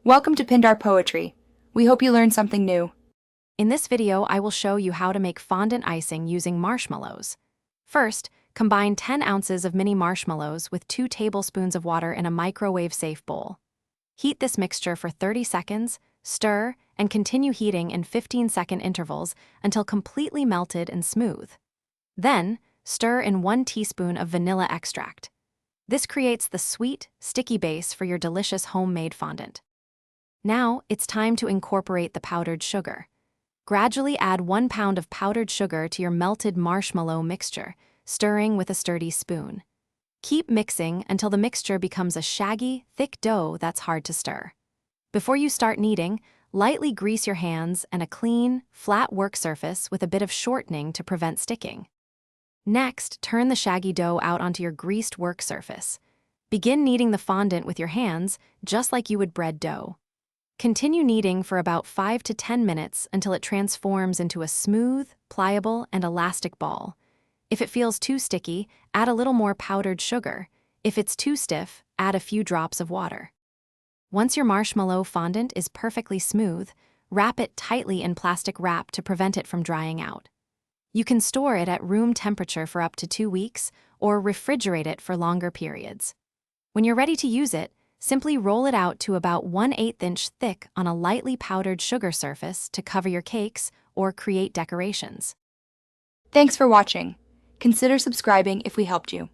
Welcome to Pindar Poetry. We hope you learned something new. In this video, I will show you how to make fondant icing using marshmallows. First, combine 10 ounces of mini marshmallows with 2 tablespoons of water in a microwave-safe bowl. Heat this mixture for 30 seconds, stir, and continue heating in 15-second intervals until completely melted and smooth. Then, stir in 1 teaspoon of vanilla extract. This creates the sweet, sticky base for your delicious homemade fondant. Now, it's time to incorporate the powdered sugar. Gradually add 1 pound of powdered sugar to your melted marshmallow mixture, stirring with a sturdy spoon. Keep mixing until the mixture becomes a shaggy, thick dough that's hard to stir. Before you start kneading, lightly grease your hands and a clean, flat work surface with a bit of shortening to prevent sticking. Next, turn the shaggy dough out onto your greased work surface. Begin kneading the fondant with your hands, just like you would bread dough. Continue kneading for about 5 to 10 minutes until it transforms into a smooth, pliable, and elastic ball. If it feels too sticky, add a little more powdered sugar. If it's too stiff, add a few drops of water. Once your marshmallow fondant is perfectly smooth, wrap it tightly in plastic wrap to prevent it from drying out. You can store it at room temperature for up to 2 weeks or refrigerate it for longer periods. When you're ready to use it, simply roll it out to about 1/8 inch thick on a lightly powdered sugar surface to cover your cakes or create decorations. Thanks for watching. Consider subscribing if we helped you.